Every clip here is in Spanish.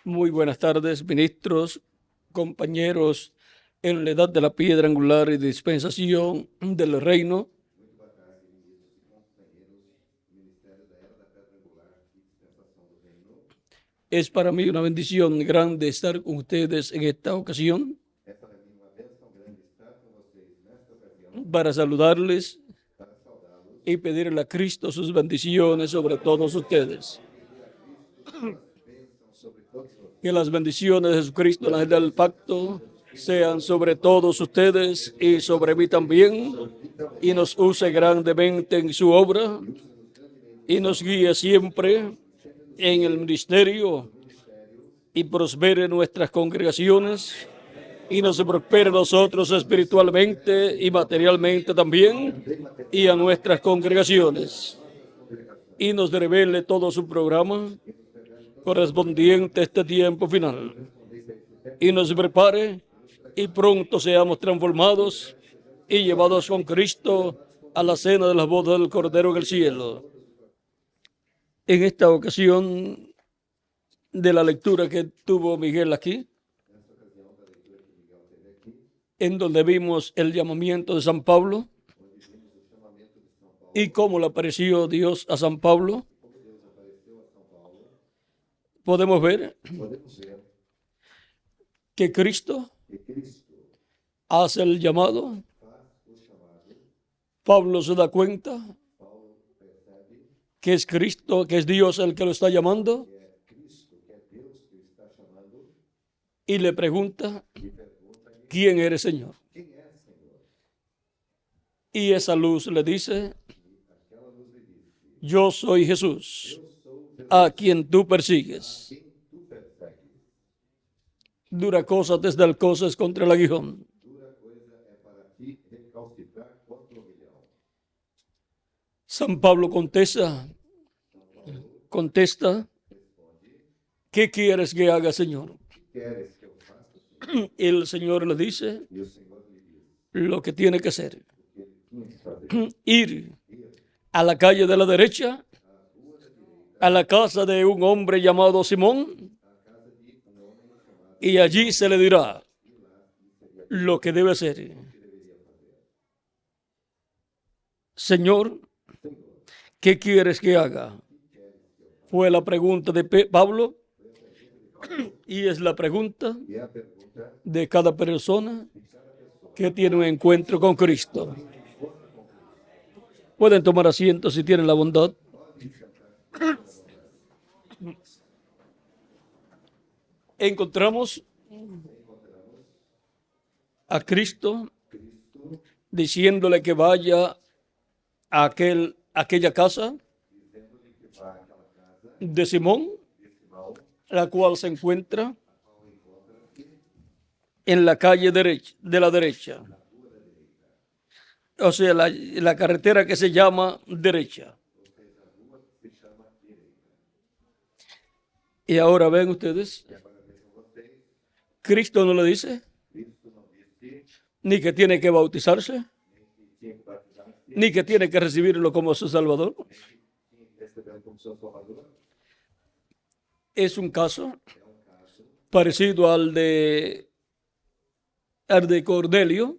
Muy buenas tardes, ministros, compañeros en la edad de la piedra angular y dispensación del reino. Es para mí una bendición grande estar con ustedes en esta ocasión É para mim uma bênção grande estar com vocês nesta ocasião para saludarles para saudá-los y pedirle a Cristo sus bendiciones sobre todos ustedes. e pedir a Cristo suas bênçãos sobre todos Que vocês. las bendiciones de Jesucristo, el ángel del pacto, sean sobre todos ustedes y sobre mí también, y nos use grandemente en su obra y nos guíe siempre en el ministerio y prospere nuestras congregaciones y nos prospere a nosotros espiritualmente y materialmente también y a nuestras congregaciones y nos revele todo su programa correspondiente a este tiempo final y nos prepare y pronto seamos transformados y llevados con Cristo a la cena de las bodas del Cordero en el cielo. En esta ocasión de la lectura que tuvo Miguel aquí, en donde vimos el llamamiento de San Pablo y cómo le apareció Dios a San Pablo, podemos ver Podemos ver que Cristo que Cristo hace el llamado. faz o chamado, Pablo se da cuenta Paulo percebe que es Cristo, que es Dios el que lo está llamando que é Cristo, que é Deus que o está chamando y le pregunta, e pergunta-lhe: ¿quién eres, Señor? quem é, Senhor? Y esa luz le dice, E aquela luz lhe disse: yo soy Jesús, eu sou Jesus, a quien tú persigues. quem tu persegues. Dura cosa desde el coces contra el aguijón. Dura coisa é para ti recalcitrar contra o milhão. San Pablo contesta, Responde: ¿qué quieres que haga, Señor? que queres que eu faça, Senhor? Y el Señor le dice E o Senhor lhe diz: lo que tiene que hacer. o que ele tinha que fazer, Ir ir a la calle de la derecha, à rua da direita, a la casa de un hombre llamado Simón, à casa de um homem chamado, y allí se le dirá e lá seria lo que debe hacer. que deveria fazer. Señor, Senhor, ¿qué quieres que haga? Fue la pregunta de Pablo y es la pregunta e é a pergunta de cada persona de cada pessoa. que tiene un encuentro con Cristo. Pueden tomar asiento si tienen la bondad. Encontramos a Cristo Cristo diciéndole que vaya a aquella casa dizendo-lhe que vá àquela casa de Simón, de Simão, la cual se encuentra ao encontra en la calle de la derecha. O sea, la carretera que se llama derecha. ou seja, a rua que se chama direita. Y ahora ven ustedes, E agora vejam vocês, Cristo no le dice Cristo não disse ni que tiene que bautizarse, nem que tinha que batizar-se, ni que tiene que recibirlo como su Salvador. nem que tinha que recebê-lo como seu Salvador. Es un caso É um caso parecido al de Cornelio,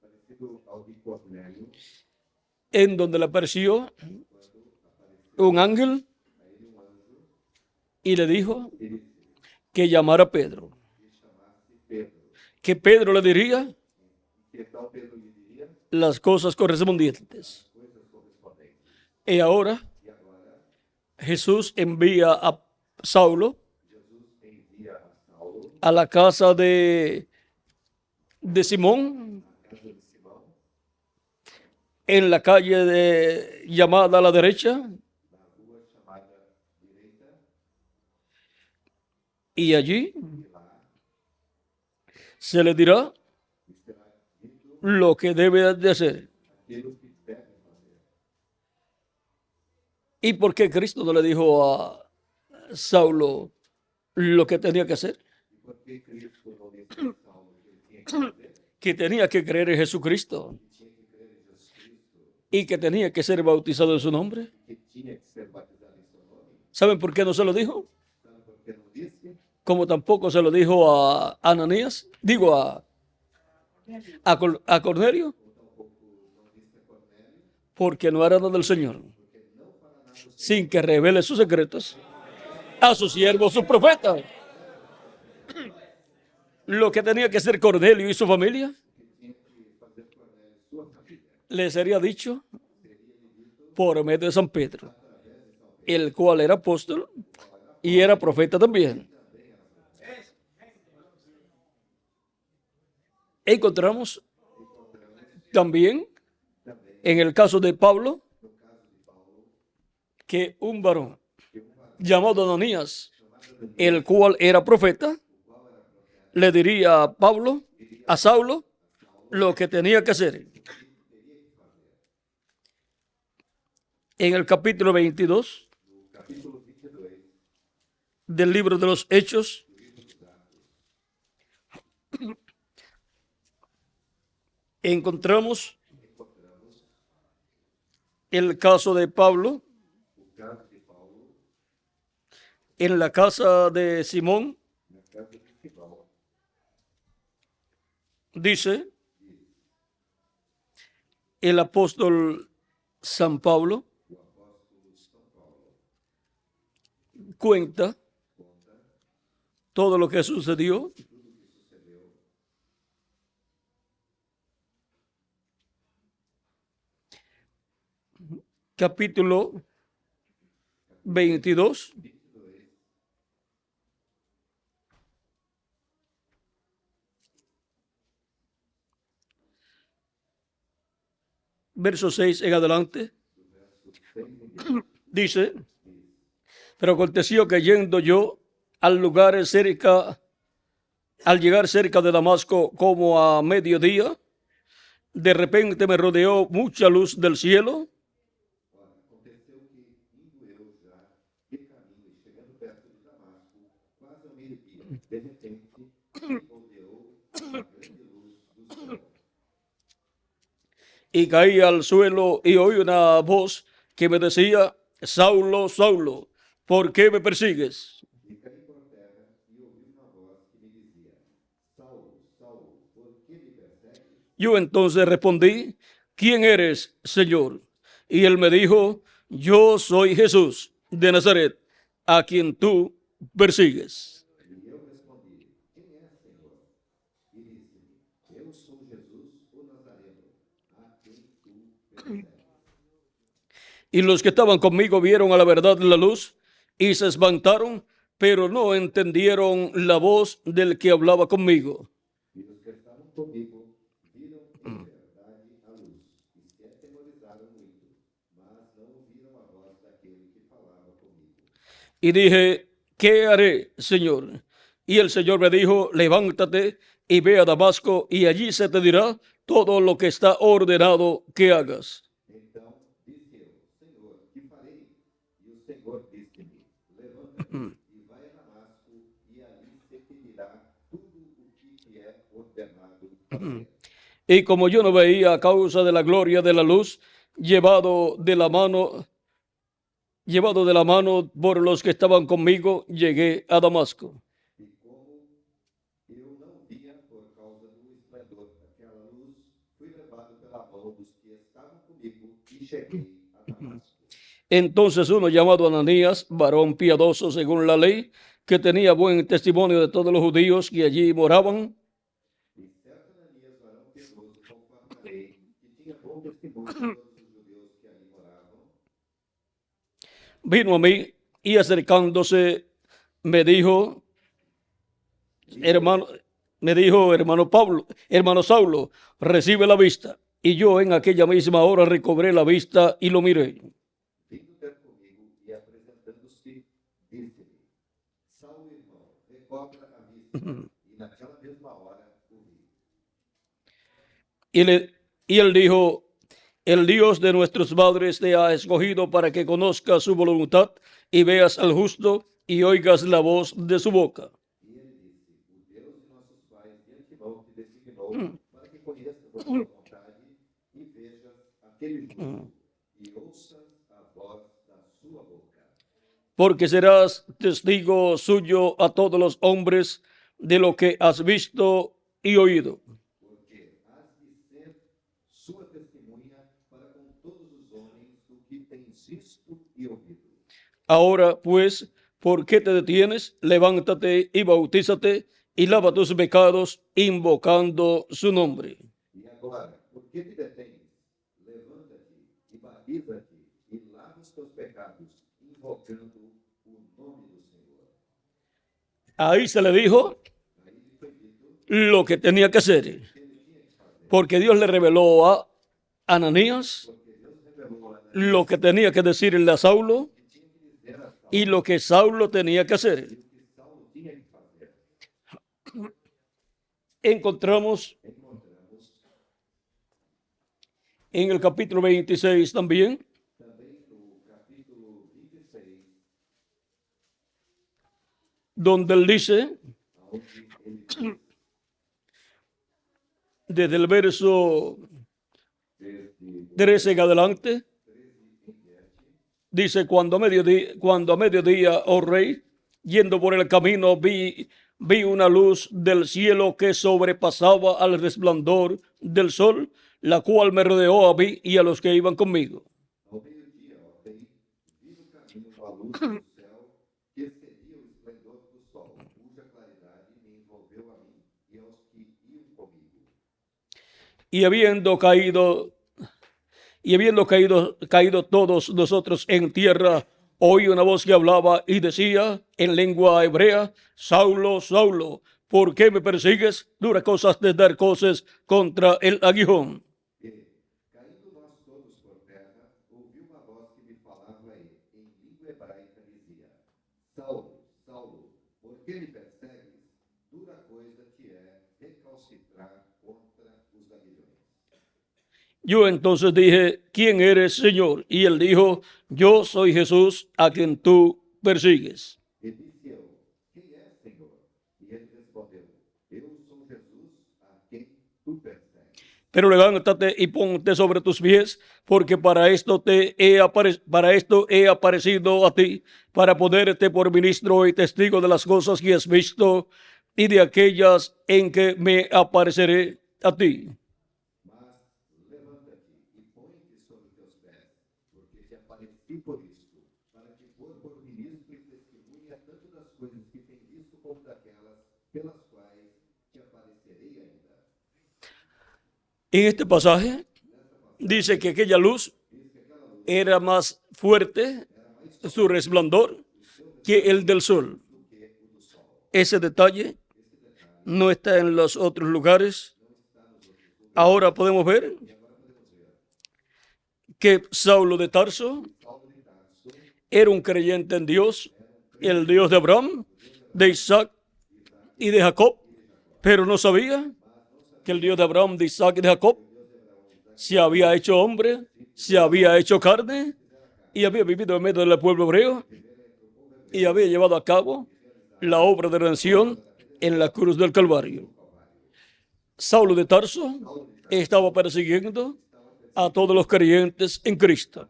parecido ao de Cornélio, en donde le apareció un ángel a ele um anjo y le dijo que disse que llamara a Pedro. que chamasse Pedro. Que Pedro le diría E que tal Pedro lhe diria las cosas correspondientes. coisas correspondentes. Y ahora E agora Jesús envía a Saulo Jesus envia a Saulo a la casa de Simón à casa de Simão, en la calle llamada a la derecha, na rua chamada direita, y allí e lá se le dirá lhe será dito lo que debe de hacer. aquilo que deve fazer. ¿Y por qué Cristo no le dijo a Saulo lo que tenía que hacer? E por que Cristo não disse a Saulo que ele tinha que fazer? Que tenía que creer en Jesucristo Que tinha que crer em Jesus Cristo, y que tenía que ser bautizado en su nombre. que tinha que ser batizado em seu nome. ¿Saben por qué no se lo dijo? Sabe por que não disse? como tampoco se lo dijo a Ananías, digo a Cornelio, porque no era nada del Señor, sin que revele sus secretos a sus siervos, sus profetas. Lo que tenía que ser Cornelio y su familia, le sería dicho por medio de San Pedro, el cual era apóstol y era profeta también. Encontramos también en el caso de Pablo que un varón llamado Ananías, el cual era profeta, le diría a Pablo, a Saulo, lo que tenía que hacer. En el capítulo 22 del libro de los Hechos, encontramos el caso de Pablo en la casa de Simón. Dice el apóstol San Pablo, cuenta todo lo que sucedió. Capítulo 22. Verso 6 en adelante. Dice, pero aconteció que yendo yo al lugar cerca, al llegar cerca de Damasco como a mediodía, de repente me rodeó mucha luz del cielo. Y caí al suelo y oí una voz que me decía, Saulo, Saulo, ¿por qué me persigues? Yo entonces respondí, ¿quién eres, Señor? Y él me dijo, yo soy Jesús de Nazaret, a quien tú persigues. Y los que estaban conmigo vieron a la verdad la luz y se espantaron, pero no entendieron la voz del que hablaba conmigo. Y dije, ¿qué haré, Señor? Y el Señor me dijo, levántate y ve a Damasco, y allí se te dirá todo lo que está ordenado que hagas. Y como yo no veía a causa de la gloria de la luz, llevado de la mano por los que estaban conmigo, llegué a Damasco. Entonces uno llamado Ananías, varón piadoso según la ley, que tenía buen testimonio de todos los judíos que allí moraban, vino a mí y acercándose me dijo, hermano Pablo, hermano Saulo, recibe la vista. Y yo en aquella misma hora recobré la vista y lo miré. Y él dijo, el Dios de nuestros padres te ha escogido para que conozcas su voluntad y veas al justo y oigas la voz de su boca. porque serás testigo suyo a todos los hombres de lo que has visto y oído. Porque has de ser sua testemunha para com todos os homens do que tens visto e ouvido. Ahora, pues, ¿por qué te detienes? Levántate y bautízate y lava tus pecados, invocando su nombre. E agora, por que te detens? Levanta-te e batiza-te e lava os teus pecados, invocando o nome do Senhor. Ahí se le dijo Aí lhe foi dito lo que tenía que hacer, que ele tinha que fazer. porque Dios le reveló a Ananías Porque Deus revelou a Ananías lo que tenía que decirle a Saulo que tinha que dizer a Saulo y lo que Saulo tenía que hacer. e o que Saulo tinha que fazer. Encontramos Encontramos en el capítulo 26 también também no capítulo 26, donde él dice, onde ele diz, desde el verso desde 13 en adelante, 13 em diante, dice, cuando a mediodía, oh rey, yendo por el camino, vi una luz del cielo que sobrepasaba al resplandor del sol, la cual me rodeó a mí y a los que iban conmigo. ao meio-dia, ó rei, vi no caminho uma luz do céu que excedía o esplendor do sol, cuja claridade me envolveu a mim e aos que iam comigo. Y habiendo caído todos nosotros en tierra, oí una voz que hablaba y decía en lengua hebrea, Saulo, Saulo, ¿por qué me persigues? Dura cosas de dar cosas contra el aguijón. E, caindo nós todos por terra, ouvi uma voz que me falava em língua hebraica, dizia, Saulo, Saulo, por que me persegues? Dura coisa te é recalcitrar contra os aguilhões. Yo entonces dije, ¿quién eres, Señor? Y él dijo, yo soy Jesús a quien tú persigues. E disse eu, quem é, Senhor? E ele respondeu, eu sou Jesus a quem tu persegues. Pero levántate y ponte sobre tus pies, porque para esto he aparecido a ti, para ponerte por ministro y testigo de las cosas que has visto y de aquellas en que me apareceré a ti. Mas levanta-te e põe-te sobre teus pés, porque te apareci por isto, para te pôr por ministro e testemunha tanto das coisas que tem visto como daquelas pelas quais te aparecerei ainda. En este pasaje dice que aquella luz era más fuerte, su resplandor, que el del sol. Ese detalle no está en los otros lugares. Ahora podemos ver que Saulo de Tarso era un creyente en Dios, el Dios de Abraham, de Isaac y de Jacob, pero no sabía que el Dios de Abraham, de Isaac y de Jacob se había hecho hombre, se había hecho carne y había vivido en medio del pueblo hebreo y había llevado a cabo la obra de redención en la cruz del Calvario. Saulo de Tarso estaba persiguiendo a todos los creyentes en Cristo.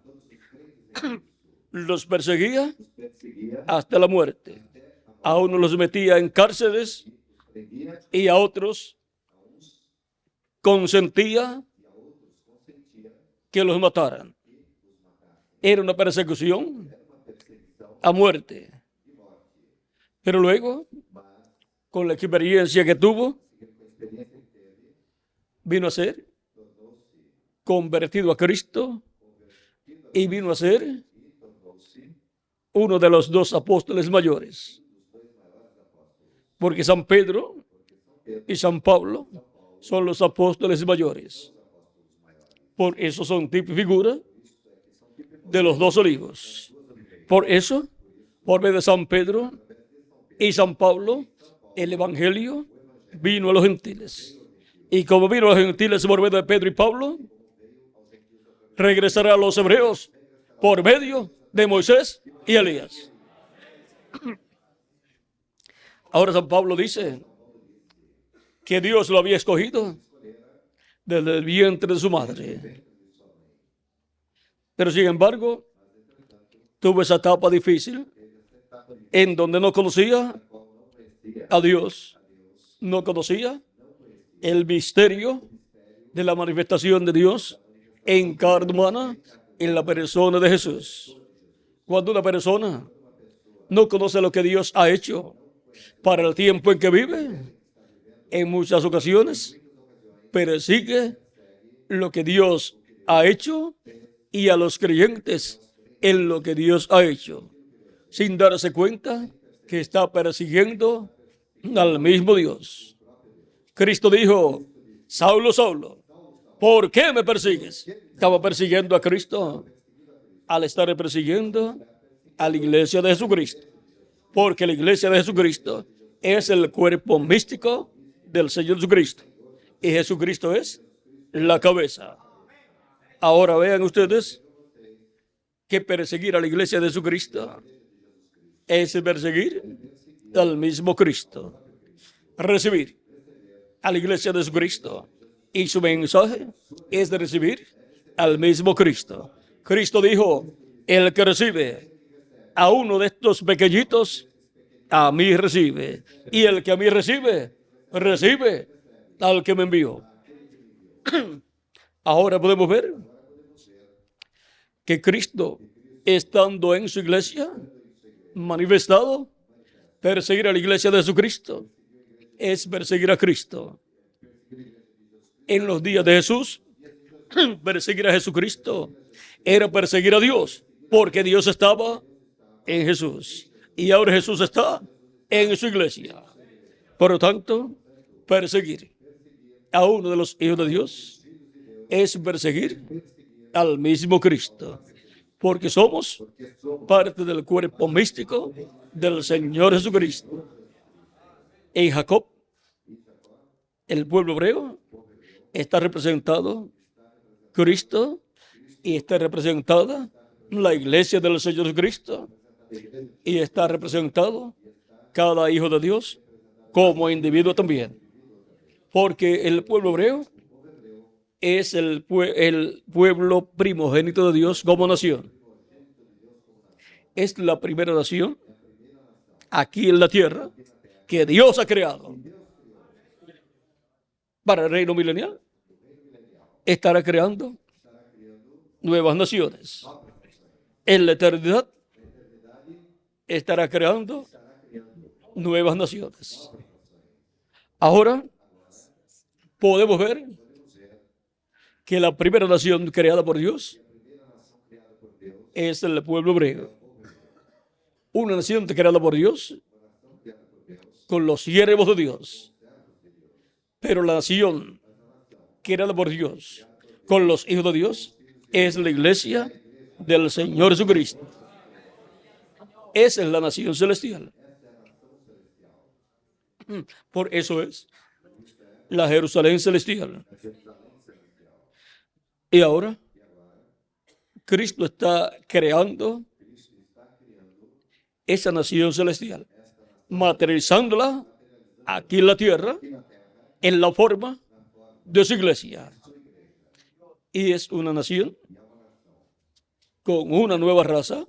Los perseguía Perseguia, hasta la muerte. A unos los metía en cárceles prendia y a otros consentía e a outros consentia que los mataran. Era una persecución uma perseguição a muerte. de morte. Pero luego, Mas, con la experiencia que tuvo, com a experiência que teve, vino a ser tornou-se convertido a Cristo y vino a ser e tornou-se uno de los dos apóstoles mayores. Porque San Pedro y San Pablo son los apóstoles mayores. Por eso son tipo y figura de los dos olivos. Por eso, por medio de San Pedro y San Pablo, el Evangelio vino a los gentiles. Y como vino a los gentiles por medio de Pedro y Pablo, regresará a los hebreos por medio de Moisés y Elías. Ahora San Pablo dice que Dios lo había escogido desde el vientre de su madre. Pero sin embargo, tuvo esa etapa difícil en donde no conocía a Dios, no conocía el misterio de la manifestación de Dios en carne humana en la persona de Jesús. Cuando una persona no conoce lo que Dios ha hecho para el tiempo en que vive, en muchas ocasiones persigue lo que Dios ha hecho y a los creyentes en lo que Dios ha hecho, sin darse cuenta que está persiguiendo al mismo Dios. Cristo dijo: Saulo, Saulo, ¿por qué me persigues? Estaba persiguiendo a Cristo al estar persiguiendo a la iglesia de Jesucristo, porque la iglesia de Jesucristo es el cuerpo místico del Señor Jesucristo y Jesucristo es la cabeza. Ahora vean ustedes que perseguir a la iglesia de Jesucristo es perseguir al mismo Cristo. Recibir a la iglesia de Jesucristo y su mensaje es de recibir al mismo Cristo. Cristo dijo: el que recibe a uno de estos pequeñitos, a mí recibe. Y el que a mí recibe, recibe al que me envió. Ahora podemos ver que Cristo, estando en su iglesia, manifestado, perseguir a la iglesia de Jesucristo es perseguir a Cristo. En los días de Jesús, perseguir a Jesucristo era perseguir a Dios, porque Dios estaba en Jesús y ahora Jesús está en su iglesia. Por lo tanto, perseguir a uno de los hijos de Dios es perseguir al mismo Cristo, porque somos parte del cuerpo místico del Señor Jesucristo. En Jacob, el pueblo hebreo, está representado Cristo y está representada la iglesia del Señor Jesucristo y está representado cada hijo de Dios como individuo también, porque el pueblo hebreo es el pueblo primogénito de Dios como nación. Es la primera nación aquí en la tierra que Dios ha creado. Para el reino milenial estará creando nuevas naciones. En la eternidad estará creando nuevas naciones. Ahora podemos ver que la primera nación creada por Dios es el pueblo hebreo. Una nación creada por Dios con los siervos de Dios. Pero la nación creada por Dios con los hijos de Dios es la iglesia del Señor Jesucristo. Esa es la nación celestial. Por eso es la Jerusalén celestial. Y ahora Cristo está creando esa nación celestial, materializándola aquí en la tierra en la forma de su iglesia. Y es una nación con una nueva raza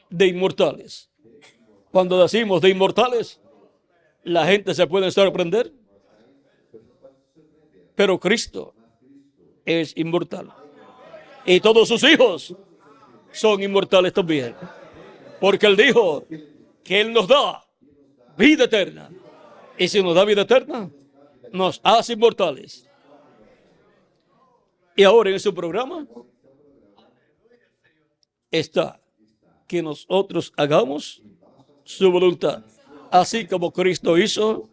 de inmortales. Cuando decimos de inmortales, la gente se puede sorprender, pero Cristo es inmortal. Y todos sus hijos son inmortales también. Porque Él dijo que Él nos da vida eterna. Y si nos da vida eterna, nos hace inmortales. Y ahora en su programa está que nosotros hagamos su voluntad. Así como Cristo hizo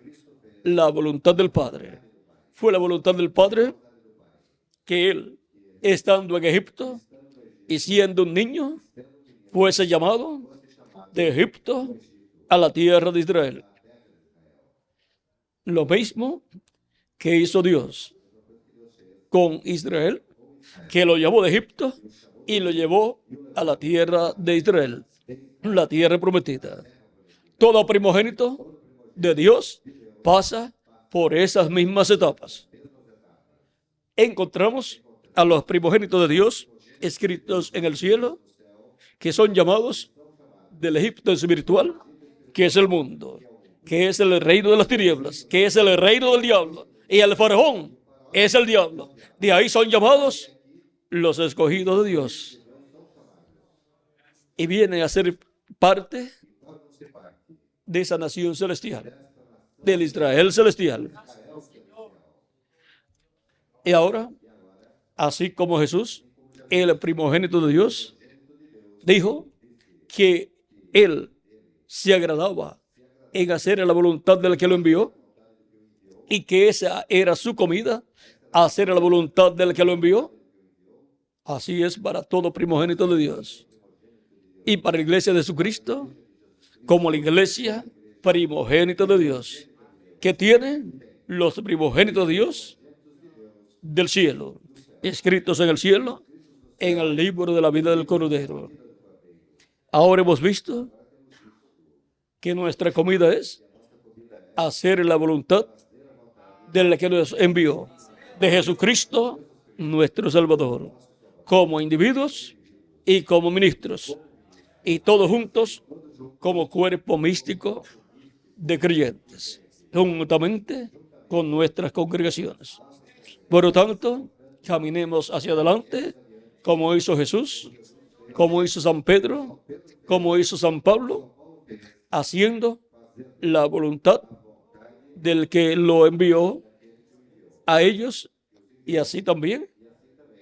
la voluntad del Padre. Fue la voluntad del Padre que Él, estando en Egipto y siendo un niño, fuese llamado de Egipto a la tierra de Israel. Lo mismo que hizo Dios con Israel, que lo llevó de Egipto y lo llevó a la tierra de Israel, la tierra prometida. Todo primogénito de Dios pasa por esas mismas etapas. Encontramos a los primogénitos de Dios escritos en el cielo, que son llamados del Egipto espiritual, que es el mundo, que es el reino de las tinieblas, que es el reino del diablo, y el faraón es el diablo. De ahí son llamados los escogidos de Dios. Y vienen a ser parte de esa nación celestial, del Israel celestial. Y ahora, así como Jesús, el primogénito de Dios, dijo que él se agradaba en hacer la voluntad del que lo envió y que esa era su comida, hacer la voluntad del que lo envió. Así es para todo primogénito de Dios. Y para la iglesia de Jesucristo, como la iglesia primogénito de Dios, que tiene los primogénitos de Dios del cielo, escritos en el cielo, en el libro de la vida del Cordero. Ahora hemos visto que nuestra comida es hacer la voluntad del que nos envió, de Jesucristo, nuestro Salvador, como individuos y como ministros, y todos juntos como cuerpo místico de creyentes, juntamente con nuestras congregaciones. Por lo tanto, caminemos hacia adelante, como hizo Jesús, como hizo San Pedro, como hizo San Pablo, haciendo la voluntad del que lo envió a ellos, y así también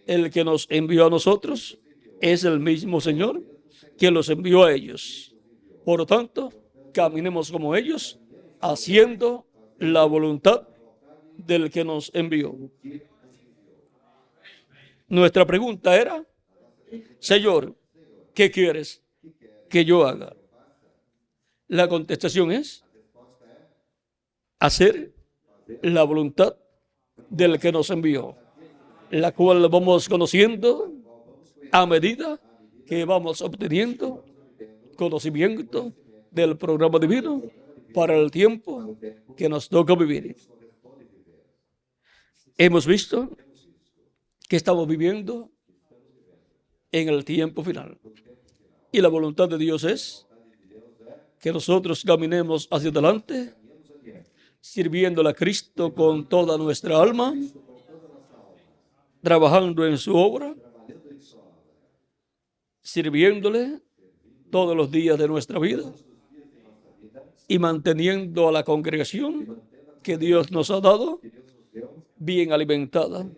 el que nos envió a nosotros es el mismo Señor que los envió a ellos. Por lo tanto, caminemos como ellos, haciendo la voluntad del que nos envió. Nuestra pregunta era: Señor, ¿qué quieres que yo haga? La contestación es hacer la voluntad del que nos envió, la cual vamos conociendo a medida que vamos obteniendo conocimiento del programa divino para el tiempo que nos toca vivir. Hemos visto que estamos viviendo en el tiempo final, y la voluntad de Dios es que nosotros caminemos hacia adelante, sirviéndole a Cristo con toda nuestra alma, trabajando en su obra, sirviéndole todos los días de nuestra vida y manteniendo a la congregación que Dios nos ha dado bien alimentada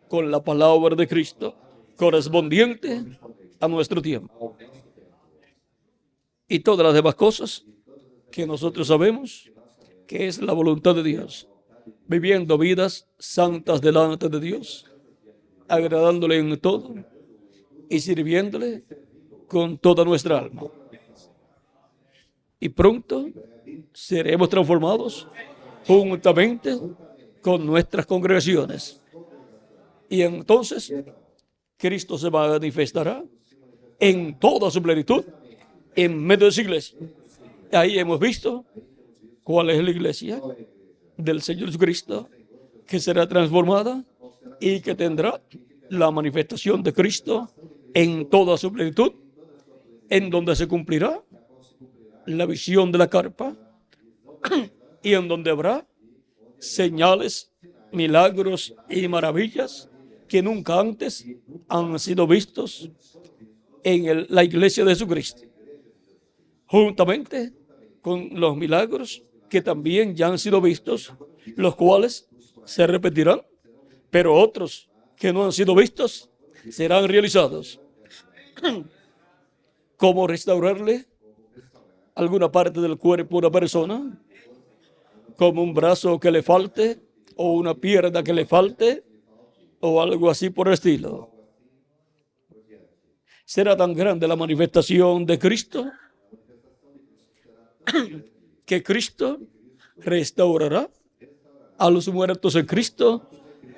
con la palabra de Cristo correspondiente a nuestro tiempo. Y todas las demás cosas que nosotros sabemos que es la voluntad de Dios, viviendo vidas santas delante de Dios, agradándole en todo y sirviéndole con toda nuestra alma. Y pronto seremos transformados juntamente con nuestras congregaciones. Y entonces Cristo se manifestará en toda su plenitud en medio de su iglesia. Ahí hemos visto cuál es la iglesia del Señor Jesucristo, que será transformada y que tendrá la manifestación de Cristo en toda su plenitud, en donde se cumplirá la visión de la carpa y en donde habrá señales, milagros y maravillas que nunca antes han sido vistos en la iglesia de Jesucristo, juntamente con los milagros que también ya han sido vistos, los cuales se repetirán, pero otros que no han sido vistos serán realizados. ¿Cómo restaurarle alguna parte del cuerpo a una persona? Como un brazo que le falte, o una pierna que le falte, o algo así por el estilo. Será tan grande la manifestación de Cristo que Cristo restaurará a los muertos en Cristo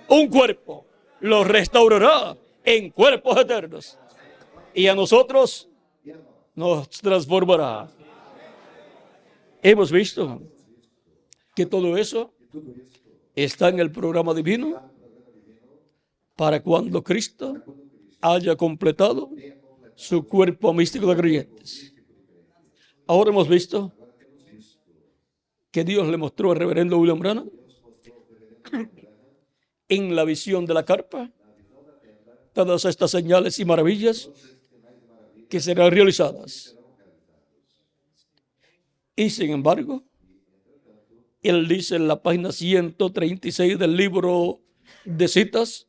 un cuerpo, los restaurará en cuerpos eternos, y a nosotros nos transformará. Hemos visto que todo eso está en el programa divino para cuando Cristo haya completado su cuerpo místico de creyentes. Ahora hemos visto que Dios le mostró al reverendo William Branham en la visión de la carpa todas estas señales y maravillas que serán realizadas. Y sin embargo, él dice en la página 136 del libro de citas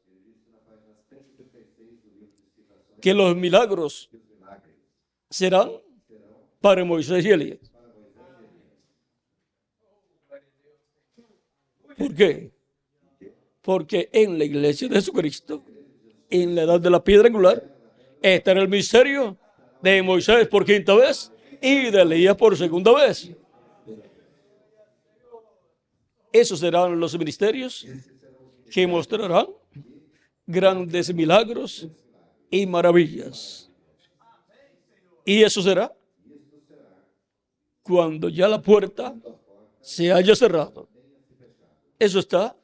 que los milagros serán para Moisés y Elías. ¿Por qué? Porque en la iglesia de Jesucristo, en la edad de la piedra angular, este era el misterio de Moisés por quinta vez y de Elías por segunda vez. Esos serán los ministerios que mostrarán grandes milagros y maravillas. Y eso será cuando ya la puerta se haya cerrado. Eso está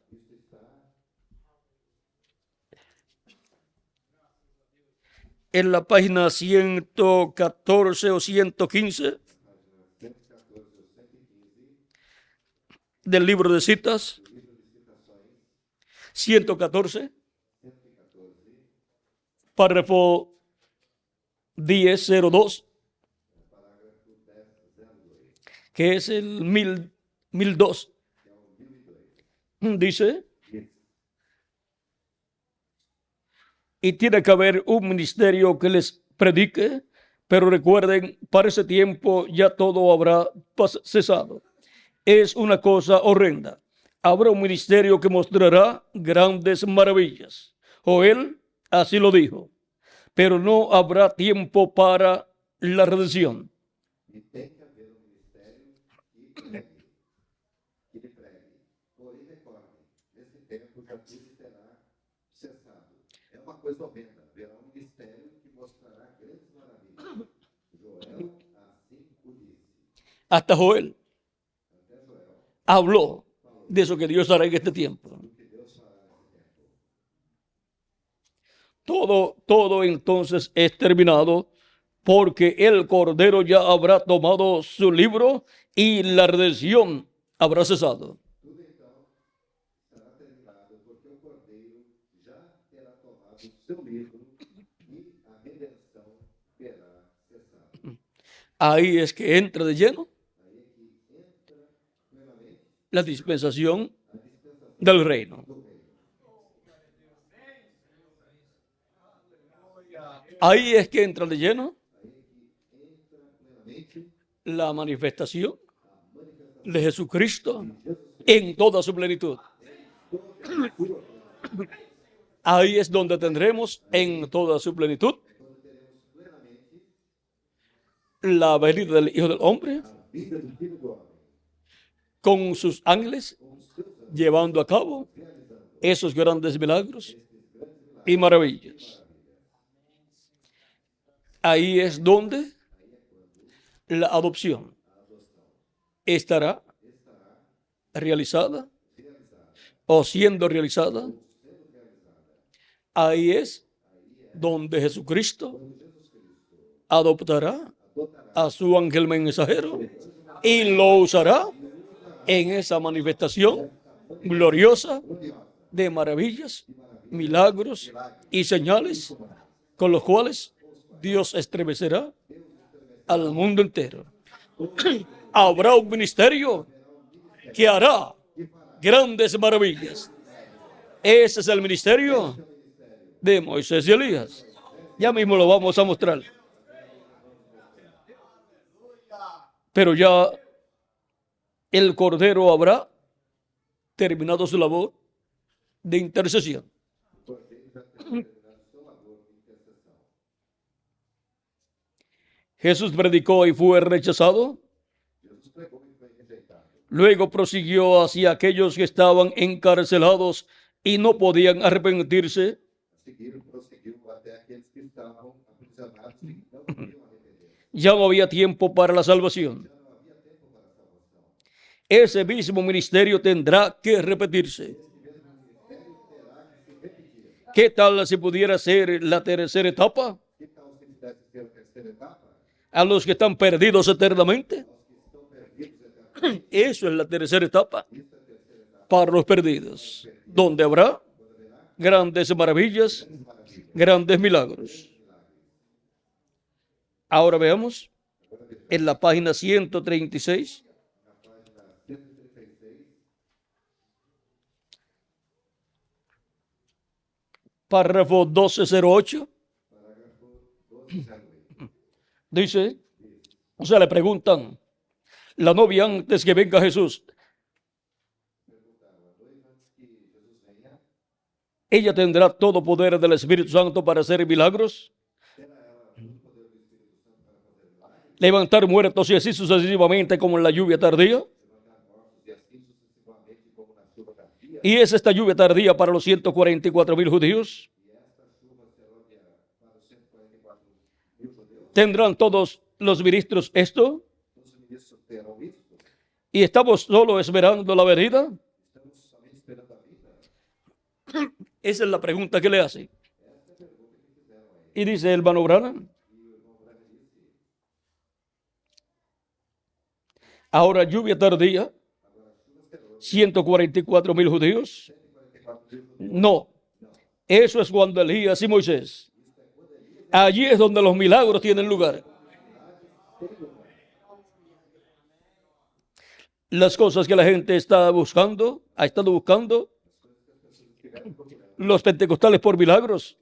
en la página 114 o 115 del libro de citas. 114, párrafo 1002, que es el 1002. Dice, y tiene que haber un ministerio que les predique, pero recuerden, para ese tiempo ya todo habrá cesado. Es una cosa horrenda. Habrá un ministerio que mostrará grandes maravillas. Joel así lo dijo. Pero no habrá tiempo para la redención. E tem que haver um ministério que lhe pregue. Porém, recordem, nesse tempo já tudo terá cessado. É uma coisa horrenda. Haverá um ministério que mostrará grandes maravilhas. Joel assim o disse. Hasta Joel habló de eso que Dios hará en este tiempo. Todo entonces es terminado, porque el Cordero ya habrá tomado su libro y la redención habrá cesado. Tudo então será terminado, porque o Cordeiro já terá tomado o seu livro e a redenção terá cessado. Ahí es que entra de lleno Aí é que entra plenamente la dispensación a dispensação del reino. do reino. Ahí es que entra de lleno Aí é que entra plenamente la manifestación de Jesucristo en toda su plenitud. Ahí es donde tendremos en toda su plenitud quando teremos plenamente la venida del Hijo del Hombre a vida do Filho do Homem, con sus ángeles com os seus anjos llevando a cabo realizando esos grandes milagros esses grandes milagres y maravillas. Ahí es donde la adopción estará realizada o siendo realizada. Ahí es donde Jesucristo adoptará a su ángel mensajero y lo usará en esa manifestación gloriosa de maravillas, milagros y señales con los cuales Dios estremecerá al mundo entero. Habrá un ministerio que hará grandes maravillas. Ese es el ministerio de Moisés y Elías. Ya mismo lo vamos a mostrar. Pero ya el Cordero habrá terminado su labor de intercesión. Jesús predicó y fue rechazado. Jesus pregou e foi rejeitado. Luego prosiguió hacia aquellos que estaban encarcelados y no podían arrepentirse. A seguir, prosseguiu até aqueles que estavam aprisionados e não podiam arrepender. Ya no había tiempo para la salvación. Já não havia tempo para a salvação. Ese mismo ministerio tendrá que repetirse. ¿Qué tal si pudiera ser la tercera etapa? Que tal se fizesse ser a terceira etapa? a los que están perdidos eternamente. Eso es la tercera etapa para los perdidos, donde habrá grandes maravillas, grandes milagros. Ahora veamos en la página 136. Párrafo 1208. Dice, o sea, le preguntan, la novia antes que venga Jesús, ella tendrá todo poder del Espíritu Santo para hacer milagros, levantar muertos y así sucesivamente como en la lluvia tardía. Y es esta lluvia tardía para los 144,000 judíos. ¿Tendrán todos los ministros esto? ¿Y estamos solo esperando la venida? Esa es la pregunta que le hace. Y dice el hermano Branham, ahora lluvia tardía, 144,000 judíos. No, eso es cuando Elías y Moisés. Allí es donde los milagros tienen lugar. Las cosas que la gente está buscando, ha estado buscando, los pentecostales por milagros,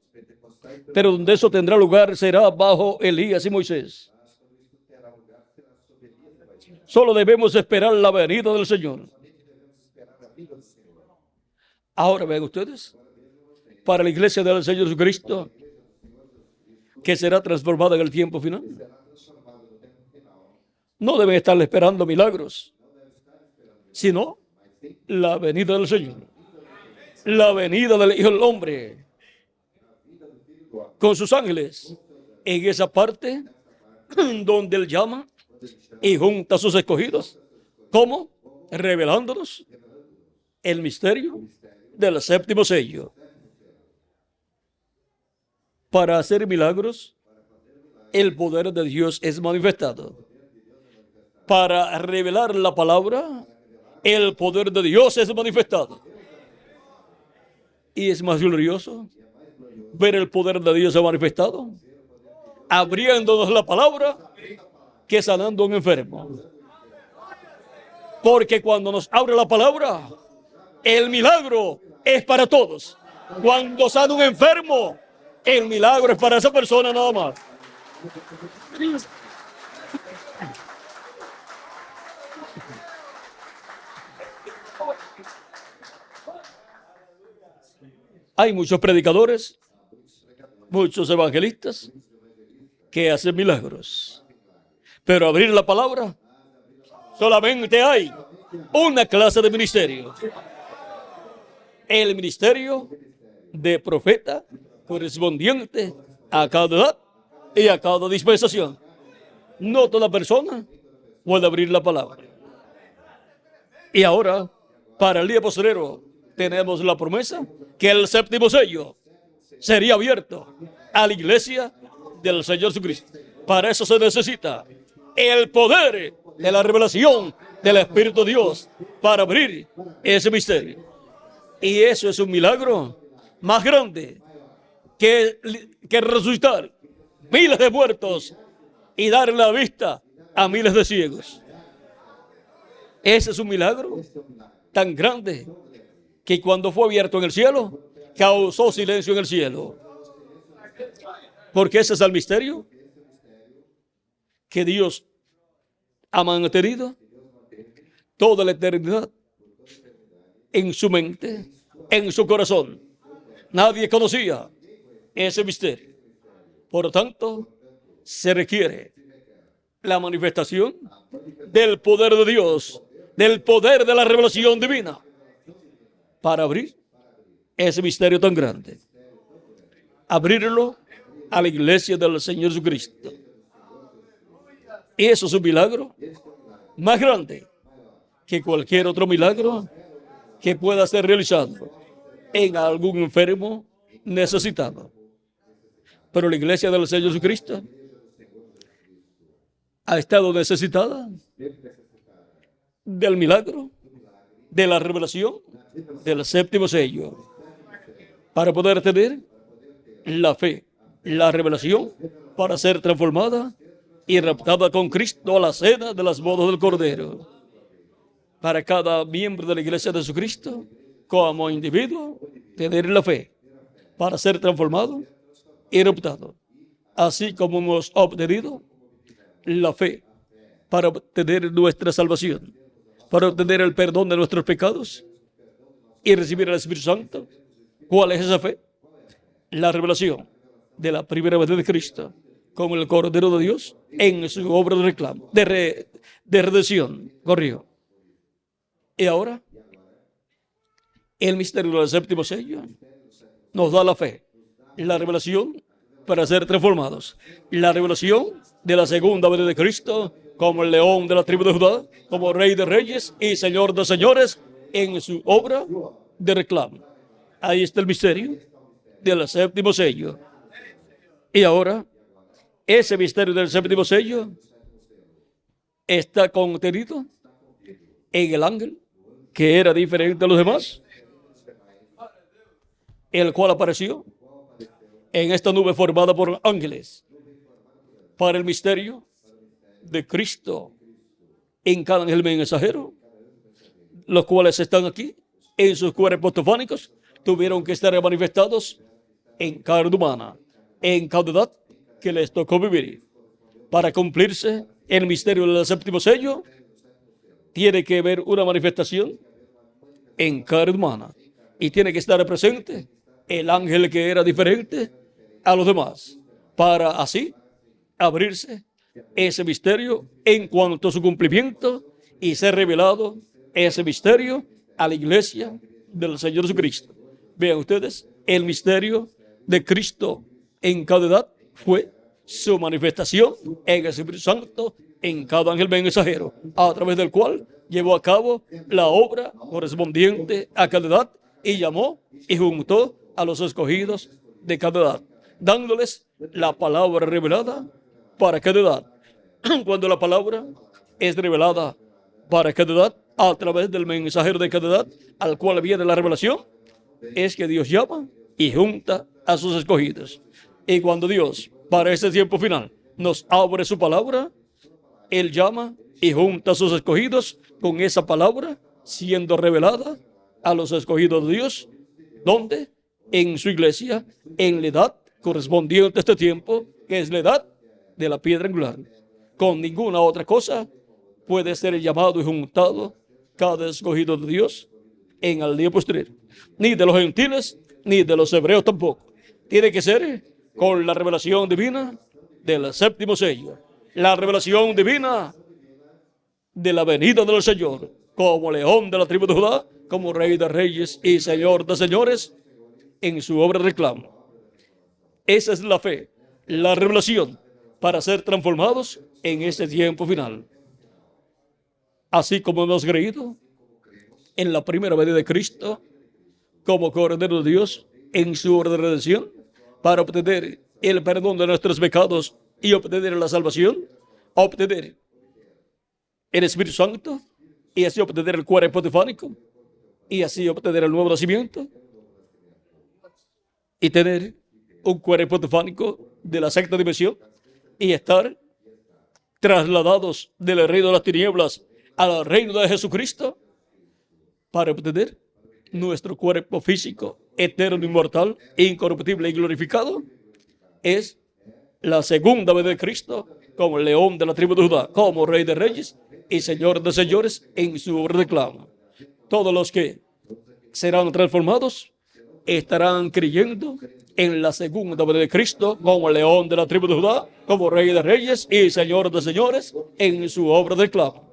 pero donde eso tendrá lugar será bajo Elías y Moisés. Solo debemos esperar la venida del Señor. Ahora vean ustedes, para la iglesia del Señor Jesucristo, que será transformada en el tiempo final, no deben estar esperando milagros, sino la venida del Señor, la venida del Hijo del Hombre con sus ángeles en esa parte donde Él llama y junta a sus escogidos. ¿Cómo? Revelándonos el misterio del séptimo sello. Para hacer milagros, el poder de Dios es manifestado. Para revelar la palabra, el poder de Dios es manifestado. Y es más glorioso ver el poder de Dios manifestado, abriéndonos la palabra, que sanando a un enfermo. Porque cuando nos abre la palabra, el milagro es para todos. Cuando sana un enfermo, el milagro es para esa persona nada más. Hay muchos predicadores, muchos evangelistas que hacen milagros. Pero abrir la palabra, solamente hay una clase de ministerio. El ministerio de profeta correspondiente a cada edad y a cada dispensación. No toda persona puede abrir la palabra. Y ahora, para el día postrero, tenemos la promesa que el séptimo sello sería abierto a la iglesia del Señor Jesucristo. Para eso se necesita el poder de la revelación del Espíritu de Dios para abrir ese misterio. Y eso es un milagro más grande que resucitar miles de muertos y dar la vista a miles de ciegos. Ese es un milagro tan grande que cuando fue abierto en el cielo, causó silencio en el cielo. Porque ese es el misterio que Dios ha mantenido toda la eternidad en su mente, en su corazón. Nadie conocía ese misterio. Por lo tanto, se requiere la manifestación del poder de Dios, del poder de la revelación divina, para abrir ese misterio tan grande. Abrirlo a la iglesia del Señor Jesucristo. Y eso es un milagro más grande que cualquier otro milagro que pueda ser realizado en algún enfermo necesitado. Pero la iglesia del Señor Jesucristo ha estado necesitada del milagro, de la revelación, del séptimo sello, para poder tener la fe, la revelación, para ser transformada y raptada con Cristo a la cena de las bodas del Cordero. Para cada miembro de la Iglesia de Jesucristo, como individuo, tener la fe para ser transformado y raptado, así como hemos obtenido la fe para obtener nuestra salvación, para obtener el perdón de nuestros pecados y recibir el Espíritu Santo. ¿Cuál es esa fe? La revelación de la primera vez de Cristo como el Cordero de Dios en su obra de reclamo, de redención. Corrió. Y ahora, el misterio del séptimo sello nos da la fe, la revelación para ser transformados, la revelación de la segunda venida de Cristo como el león de la tribu de Judá, como Rey de reyes y Señor de señores en su obra de reclamo. Ahí está el misterio del séptimo sello. Y ahora, ese misterio del séptimo sello está contenido en el ángel que era diferente a los demás, el cual apareció en esta nube formada por ángeles para el misterio de Cristo en cada ángel mensajero, los cuales están aquí en sus cuerpos teofánicos, tuvieron que estar manifestados en carne humana, en cada edad que les tocó vivir. Para cumplirse el misterio del séptimo sello, tiene que haber una manifestación en carne humana y tiene que estar presente el ángel que era diferente a los demás, para así abrirse ese misterio en cuanto a su cumplimiento y ser revelado ese misterio a la iglesia del Señor Jesucristo. Vean ustedes, el misterio de Cristo en cada edad fue su manifestación en el Espíritu Santo en cada ángel mensajero, a través del cual llevó a cabo la obra correspondiente a cada edad y llamó y juntó a los escogidos de cada edad, dándoles la palabra revelada para cada edad. Cuando la palabra es revelada para cada edad a través del mensajero de cada edad al cual viene la revelación, es que Dios llama y junta a sus escogidos. Y cuando Dios, para este tiempo final, nos abre su palabra, Él llama y junta a sus escogidos con esa palabra siendo revelada a los escogidos de Dios. ¿Dónde? En su iglesia, en la edad correspondiente a este tiempo, que es la edad de la piedra angular. Con ninguna otra cosa puede ser llamado y juntado cada escogido de Dios en el día posterior. Ni de los gentiles, ni de los hebreos tampoco. Tiene que ser con la revelación divina del séptimo sello. La revelación divina de la venida del Señor, como león de la tribu de Judá, como Rey de reyes y Señor de señores, en su obra de reclamo. Esa es la fe, la revelación, para ser transformados en ese tiempo final. Así como hemos creído en la primera venida de Cristo, como Cordero de Dios, en su obra de redención, para obtener el perdón de nuestros pecados y obtener la salvación, obtener el Espíritu Santo, y así obtener el cuerpo teofánico, y así obtener el nuevo nacimiento, y tener un cuerpo teofánico de la sexta dimensión, y estar trasladados del reino de las tinieblas al reino de Jesucristo, para obtener nuestro cuerpo físico, eterno, inmortal, incorruptible y glorificado. Es la segunda vez de Cristo como el león de la tribu de Judá, como Rey de reyes y Señor de señores en su obra de reclamo. Todos los que serán transformados estarán creyendo en la segunda venida de Cristo como el león de la tribu de Judá, como Rey de reyes y Señor de señores en su obra de reclamo.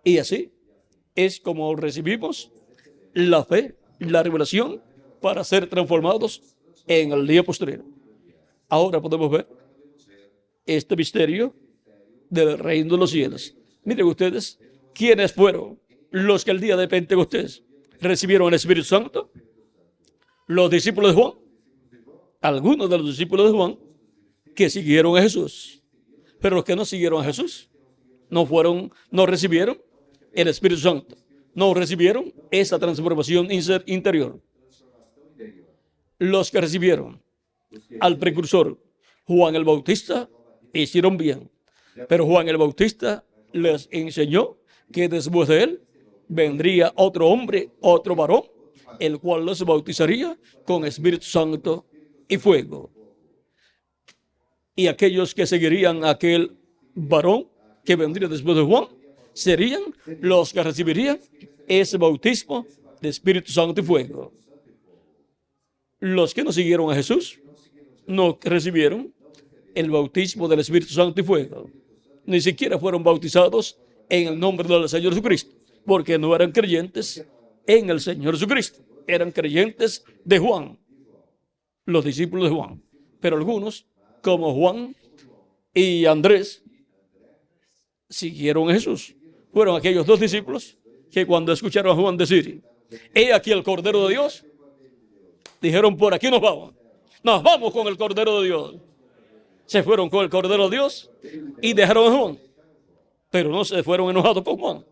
Y así es como recibimos la fe, la revelación para ser transformados en el día posterior. Ahora podemos ver este misterio del reino de los cielos. Miren ustedes, ¿quiénes fueron los que el día de Pentecostés recibieron el Espíritu Santo? Los discípulos de Juan. Algunos de los discípulos de Juan que siguieron a Jesús. Pero los que no siguieron a Jesús no recibieron el Espíritu Santo, no recibieron esa transformación interior. Los que recibieron al precursor Juan el Bautista hicieron bien, pero Juan el Bautista les enseñó que después de él vendría otro hombre, otro varón, el cual los bautizaría con Espíritu Santo y fuego. Y aquellos que seguirían a aquel varón que vendría después de Juan serían los que recibirían ese bautismo de Espíritu Santo y fuego. Los que no siguieron a Jesús no recibieron el bautismo del Espíritu Santo y fuego. Ni siquiera fueron bautizados en el nombre del Señor Jesucristo, porque no eran creyentes en el Señor Jesucristo. Eran creyentes de Juan, los discípulos de Juan. Pero algunos, como Juan y Andrés, siguieron a Jesús. Fueron aquellos dos discípulos que cuando escucharon a Juan decir, he aquí el Cordero de Dios, dijeron, por aquí nos vamos con el Cordero de Dios. Se fueron con el Cordero de Dios y dejaron a Juan. Pero no se fueron enojados con Juan.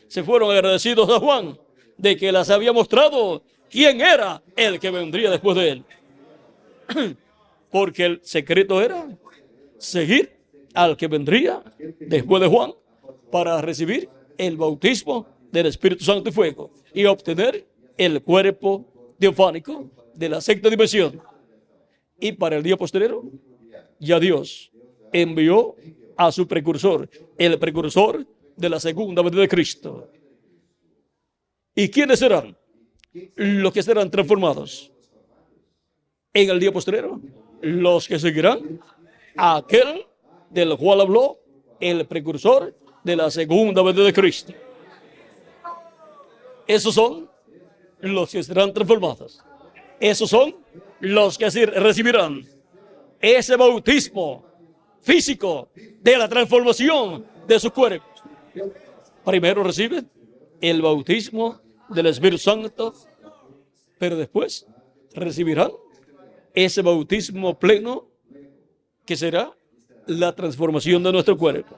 Se fueron agradecidos a Juan de que les había mostrado quién era el que vendría después de él. Porque el secreto era seguir al que vendría después de Juan para recibir el bautismo del Espíritu Santo y fuego y obtener el cuerpo teofánico de la sexta dimensión. Y para el día posterior, ya Dios envió a su precursor, el precursor de la segunda venida de Cristo. ¿Y quiénes serán? Los que serán transformados en el día posterior, los que seguirán a aquel del cual habló el precursor de la segunda venida de Cristo. Esos son los que serán transformados. Esos son los que recibirán ese bautismo físico de la transformación de su cuerpo. Primero reciben el bautismo del Espíritu Santo, pero después recibirán ese bautismo pleno que será la transformación de nuestro cuerpo.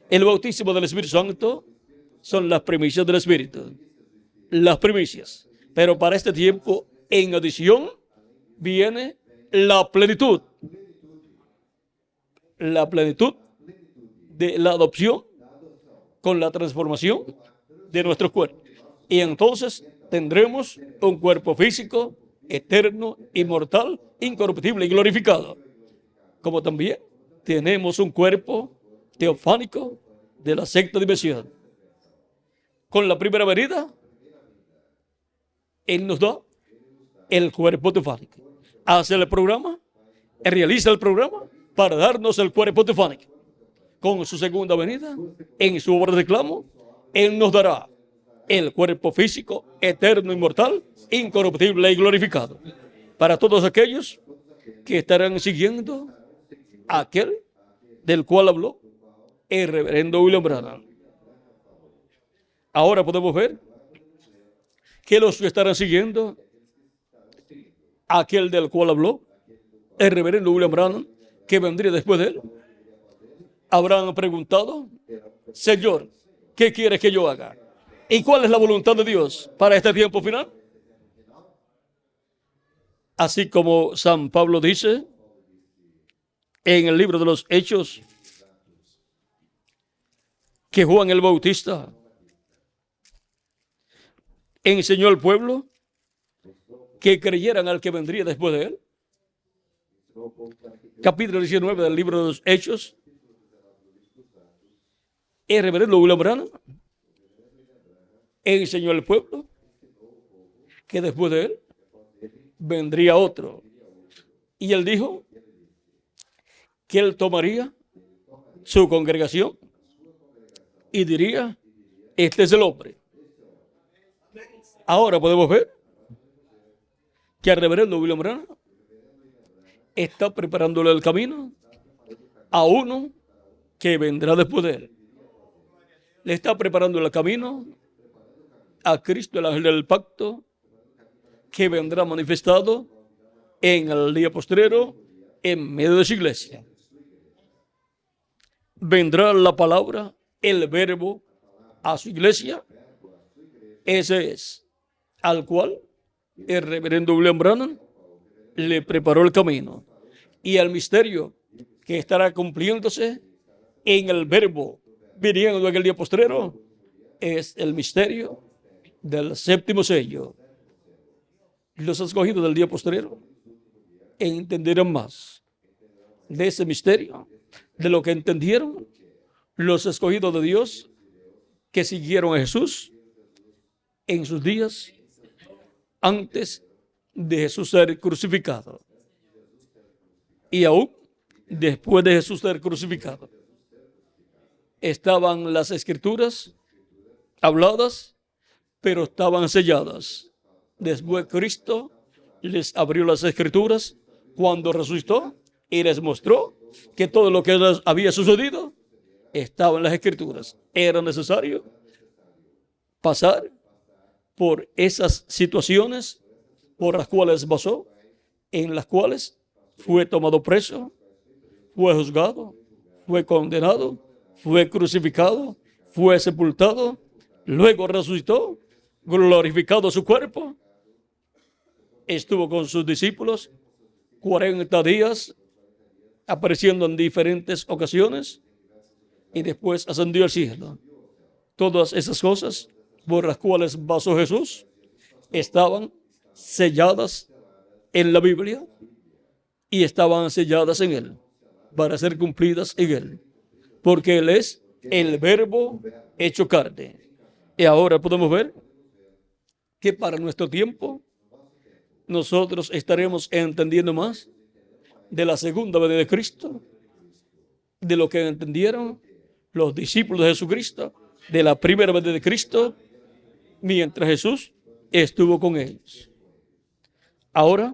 El bautismo del Espíritu Santo son las primicias del Espíritu, las primicias. Pero para este tiempo, en adición, viene la plenitud de la adopción con la transformación de nuestro cuerpo. Y entonces tendremos un cuerpo físico, eterno, inmortal, incorruptible y glorificado. Como también tenemos un cuerpo teofánico de la sexta dimensión. Con la primera venida, Él nos da el cuerpo teofánico. Hace el programa, realiza el programa para darnos el cuerpo teofánico. Con su segunda venida, en su obra de reclamo, Él nos dará el cuerpo físico, eterno, inmortal, incorruptible y glorificado. Para todos aquellos que estarán siguiendo a aquel del cual habló el reverendo William Branham. Ahora podemos ver que los que estarán siguiendo a aquel del cual habló el reverendo William Branham, que vendría después de él, habrán preguntado, Señor, ¿qué quieres que yo haga? ¿Y cuál es la voluntad de Dios para este tiempo final? Así como San Pablo dice en el libro de los Hechos, que Juan el Bautista enseñó al pueblo que creyeran al que vendría después de él. Capítulo 19 del libro de los Hechos. El reverendo William Branham enseñó al pueblo que después de él vendría otro. Y él dijo que él tomaría su congregación y diría, este es el hombre. Ahora podemos ver que el reverendo William Branham está preparándole el camino a uno que vendrá después de él. Le está preparando el camino a Cristo, el ángel del pacto, que vendrá manifestado en el día postrero en medio de su iglesia. vendrá la palabra, el verbo a su iglesia. Ese es al cual el reverendo William Branham le preparó el camino. Y el misterio que estará cumpliéndose en el verbo viniendo en el día postrero es el misterio del séptimo sello. Los escogidos del día postrero entenderán más de ese misterio, de lo que entendieron los escogidos de Dios que siguieron a Jesús en sus días antes de Jesús ser crucificado y aún después de Jesús ser crucificado. Estaban las escrituras habladas, pero estaban selladas. Después Cristo les abrió las escrituras cuando resucitó y les mostró que todo lo que les había sucedido estaba en las escrituras. Era necesario pasar por esas situaciones por las cuales pasó, en las cuales fue tomado preso, fue juzgado, fue condenado, fue crucificado, fue sepultado, luego resucitó, glorificado su cuerpo, estuvo con sus discípulos 40 días, apareciendo en diferentes ocasiones, y después ascendió al cielo. Todas esas cosas por las cuales pasó Jesús estaban selladas en la Biblia y estaban selladas en Él para ser cumplidas en Él, porque Él es el verbo hecho carne. Y ahora podemos ver que para nuestro tiempo nosotros estaremos entendiendo más de la segunda venida de Cristo, de lo que entendieron los discípulos de Jesucristo, de la primera venida de Cristo, mientras Jesús estuvo con ellos. Ahora,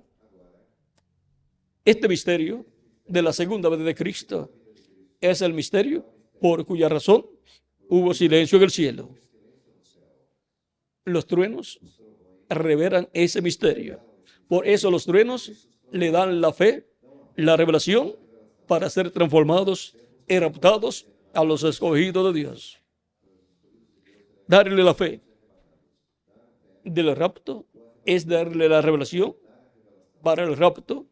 este misterio de la segunda venida de Cristo es el misterio por cuya razón hubo silencio en el cielo. Los truenos revelan ese misterio. Por eso los truenos le dan la fe, la revelación, para ser transformados y raptados a los escogidos de Dios. Darle la fe del rapto es darle la revelación para el rapto,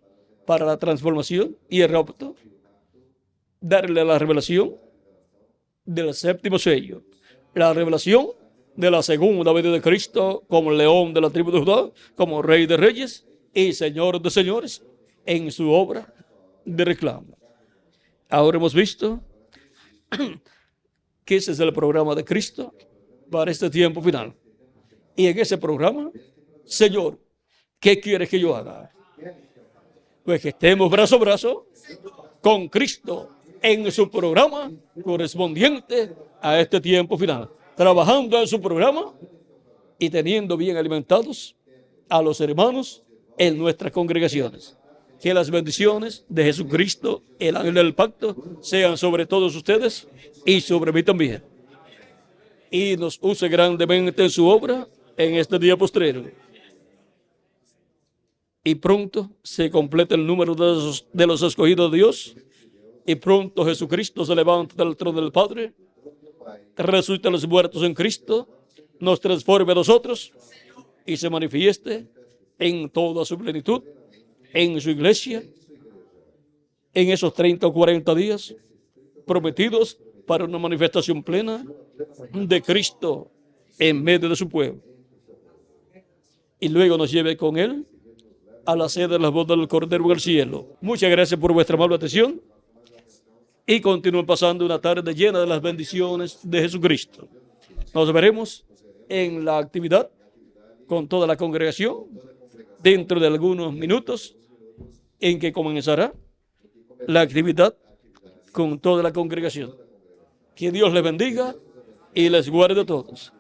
para la transformación y el rapto. Darle la revelación del séptimo sello, la revelación de la segunda venida de Cristo como león de la tribu de Judá, como rey de reyes y señor de señores en su obra de reclamo. Ahora hemos visto que ese es el programa de Cristo para este tiempo final. Y en ese programa, Señor, ¿qué quieres que yo haga? Pues que estemos brazo a brazo con Cristo en su programa correspondiente a este tiempo final, trabajando en su programa y teniendo bien alimentados a los hermanos en nuestras congregaciones. Que las bendiciones de Jesucristo, el ángel del pacto, sean sobre todos ustedes y sobre mí también. Y nos use grandemente en su obra en este día postrero. Y pronto se completa el número de los escogidos de Dios. Y pronto Jesucristo se levanta del trono del Padre, resucita a los muertos en Cristo, nos transforme a nosotros y se manifieste en toda su plenitud en su iglesia en esos 30 o 40 días prometidos para una manifestación plena de Cristo en medio de su pueblo. Y luego nos lleve con Él a la sede de las bodas del Cordero en el cielo. Muchas gracias por vuestra amable atención y continúen pasando una tarde llena de las bendiciones de Jesucristo. Nos veremos en la actividad con toda la congregación dentro de algunos minutos en que comenzará la actividad con toda la congregación. Que Dios les bendiga y les guarde a todos.